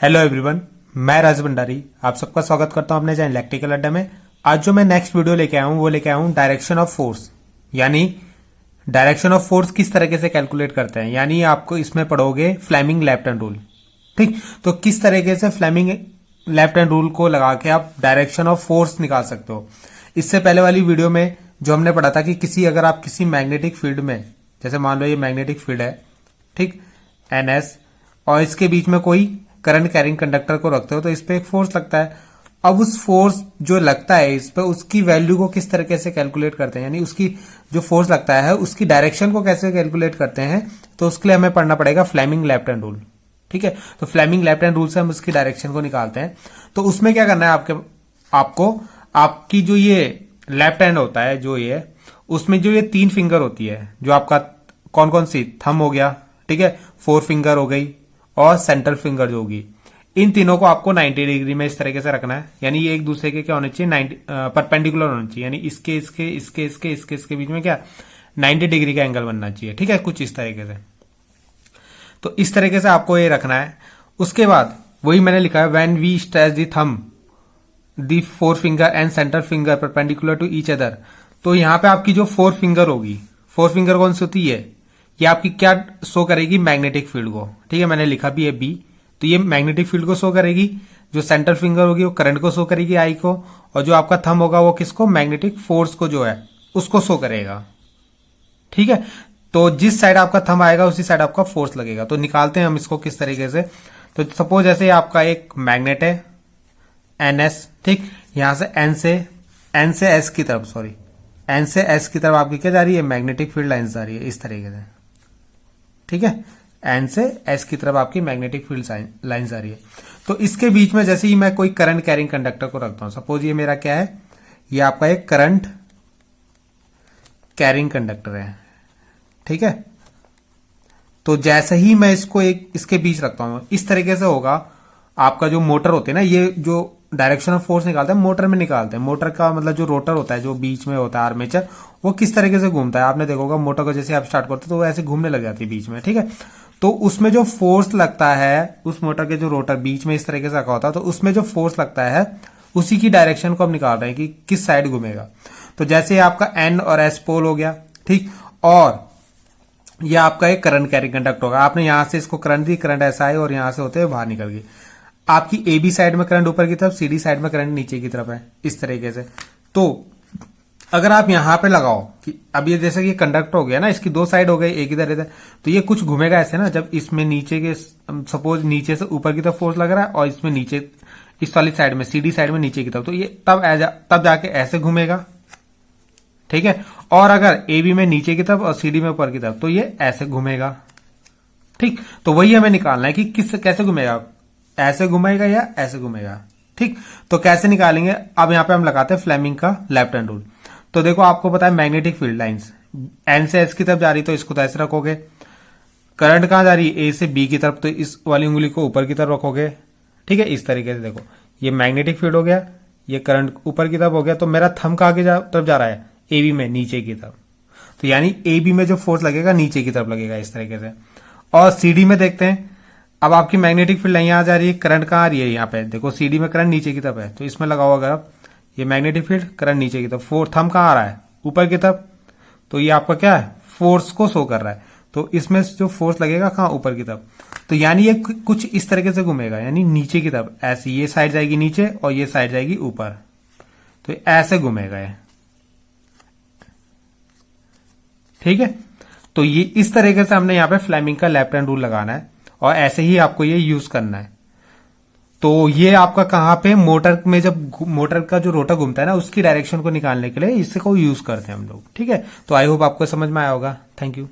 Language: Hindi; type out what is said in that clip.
हेलो एवरीवन, मैं राज भंडारी आप सबका स्वागत करता हूं अपने चैनल इलेक्ट्रिकल अड्डा में। आज जो मैं नेक्स्ट वीडियो लेके आया हूं वो लेके आया हूं डायरेक्शन ऑफ फोर्स, यानी डायरेक्शन ऑफ फोर्स किस तरीके से कैलकुलेट करते हैं। यानी आपको इसमें पढ़ोगे फ्लेमिंग लेफ्ट हैंड रूल। ठीक, तो किस तरीके से फ्लेमिंग लेफ्ट हैंड रूल को लगा के आप डायरेक्शन ऑफ फोर्स निकाल सकते हो। इससे पहले वाली वीडियो में जो हमने पढ़ा था कि अगर आप किसी मैग्नेटिक फील्ड में, जैसे मान लो ये मैग्नेटिक फील्ड है, ठीक, एनएस, और इसके बीच में कोई करंट कैरिंग कंडक्टर को रखते हो तो इस पे एक फोर्स लगता है। अब उस फोर्स जो लगता है इस पे, उसकी वैल्यू को किस तरीके से कैलकुलेट करते हैं, यानी उसकी जो फोर्स लगता है उसकी डायरेक्शन को कैसे कैलकुलेट करते हैं, तो उसके लिए हमें पढ़ना पड़ेगा फ्लेमिंग लेफ्ट हैंड रूल। ठीक है, तो फ्लेमिंग लेफ्ट हैंड रूल से हम उसकी डायरेक्शन को निकालते हैं। तो उसमें क्या करना है आपको आपकी जो ये लेफ्ट हैंड होता है, जो ये उसमें जो ये 3 फिंगर होती है, जो आपका कौन कौन सी, थंब हो गया, ठीक है, 4 फिंगर हो गई और सेंट्रल फिंगर जो होगी, इन तीनों को आपको 90 डिग्री में इस तरीके से रखना है। यानी ये एक दूसरे के क्या होने चाहिए, 90 परपेंडिकुलर होने चाहिए, यानी इसके बीच में क्या 90 डिग्री का एंगल बनना चाहिए। ठीक है, कुछ इस तरीके से। तो इस तरीके से आपको ये रखना है। उसके बाद वही मैंने लिखा है, when we stretch the thumb the 4 finger and central finger perpendicular to each other. तो यहां पे आपकी जो 4 फिंगर होगी, 4 फिंगर कौन सी होती है, ये आपकी क्या शो करेगी, मैग्नेटिक फील्ड को। ठीक है, मैंने लिखा भी है बी, तो ये मैग्नेटिक फील्ड को शो करेगी। जो सेंट्रल फिंगर होगी वो करंट को शो करेगी, आई को, और जो आपका थंब होगा वो किसको, मैग्नेटिक फोर्स को जो है उसको शो करेगा। ठीक है, तो जिस साइड आपका थंब आएगा उसी साइड आपका फोर्स लगेगा। तो निकालते हैं हम इसको किस तरीके से। तो सपोज जैसे आपका एक मैग्नेट है एनएस, ठीक, यहां से एन से एस की तरफ, सॉरी, एन से एस की तरफ आपकी क्या जा रही है, मैग्नेटिक फील्ड लाइन्स जा रही है इस तरीके से। ठीक है, एन से एस की तरफ आपकी मैग्नेटिक फील्ड लाइन्स आ रही है। तो इसके बीच में जैसे ही मैं कोई करंट कैरिंग कंडक्टर को रखता हूं, सपोज ये मेरा क्या है, ये आपका एक करंट कैरिंग कंडक्टर है। ठीक है, तो जैसे ही मैं इसको इसके बीच रखता हूं, इस तरीके से होगा। आपका जो मोटर होते हैं ना, ये जो डायरेक्शन ऑफ फोर्स निकालते हैं मोटर में निकालते हैं। मोटर का मतलब जो रोटर होता है, जो बीच में होता है आर्मेचर, वो किस तरीके से घूमता है, आपने देखा होगा मोटर को जैसे आप स्टार्ट करते हो तो वो ऐसे घूमने लग जाती है बीच में। ठीक है, तो उसमें जो फोर्स लगता है, उस मोटर के जो रोटर बीच में इस तरीके से रखा होता है, तो उसमें जो फोर्स लगता है उसी की डायरेक्शन को हम निकाल रहे हैं कि किस साइड घूमेगा। तो जैसे आपका एन और एस पोल हो गया, ठीक, और ये आपका एक करंट कैरिंग कंडक्टर होगा। आपने यहां से इसको करंट दी, करंट ऐसा है और यहां से होते हुए बाहर निकल गई। आपकी ए बी साइड में करंट ऊपर की तरफ, सी डी साइड में करंट नीचे की तरफ है, इस तरीके से। तो अगर आप यहां पे लगाओ कि अब ये जैसे कि कंडक्टर हो गया ना, इसकी 2 साइड हो गई, एक इधर इधर, तो ये कुछ घूमेगा ऐसे ना। जब इसमें नीचे के, सपोज नीचे से ऊपर की तरफ फोर्स लग रहा है और इसमें नीचे इस वाली साइड में, सी डी साइड में नीचे की तरफ, तो ये तब जाके ऐसे घूमेगा। ठीक है, और अगर ए बी में नीचे की तरफ और सी डी में ऊपर की तरफ, तो ये ऐसे घूमेगा। ठीक, तो वही हमें निकालना है कि कैसे घूमेगा, ऐसे घुमाएगा या ऐसे घूमेगा। ठीक, तो कैसे निकालेंगे, अब यहां पे हम लगाते हैं फ्लेमिंग का लेफ्ट हैंड रूल। तो देखो, आपको पता है मैग्नेटिक फील्ड लाइंस एन से एस की तरफ जा रही, तो इसको तो ऐसे रखोगे। करंट कहां जा रही है, ए से बी की तरफ, तो इस वाली उंगली को ऊपर की तरफ रखोगे। ठीक है, इस तरीके से। देखो, ये मैग्नेटिक फील्ड हो गया, ये करंट ऊपर की तरफ हो गया, तो मेरा थंब कहां की तरफ जा रहा है, ए बी में, नीचे की तरफ। तो यानी ए बी में जो फोर्स लगेगा नीचे की तरफ लगेगा, इस तरीके से। और सी डी में देखते हैं, अब आपकी मैग्नेटिक फील्ड यहां जा रही है, करंट कहां आ रही है, यहाँ पे देखो सीडी में करंट नीचे की तरफ है, तो इसमें लगाओ अगर आप, ये मैग्नेटिक फील्ड, करंट नीचे की तरफ, थंब कहां आ रहा है, ऊपर की तरफ, तो ये आपका क्या है, फोर्स को शो कर रहा है। तो इसमें जो फोर्स लगेगा कहां, ऊपर की तरफ। तो यानी ये कुछ इस तरीके से घूमेगा, यानी नीचे की तरफ, ऐसे ये साइड जाएगी नीचे और ये साइड जाएगी ऊपर, तो ऐसे घूमेगा ये। ठीक है, तो ये इस तरीके से हमने यहाँ पे फ्लेमिंग का लेफ्ट हैंड रूल लगाना है और ऐसे ही आपको ये यूज करना है। तो ये आपका कहां पे, मोटर में, जब मोटर का जो रोटर घूमता है ना, उसकी डायरेक्शन को निकालने के लिए इससे को यूज करते हैं हम लोग। ठीक है, तो आई होप आपको समझ में आया होगा। Thank you.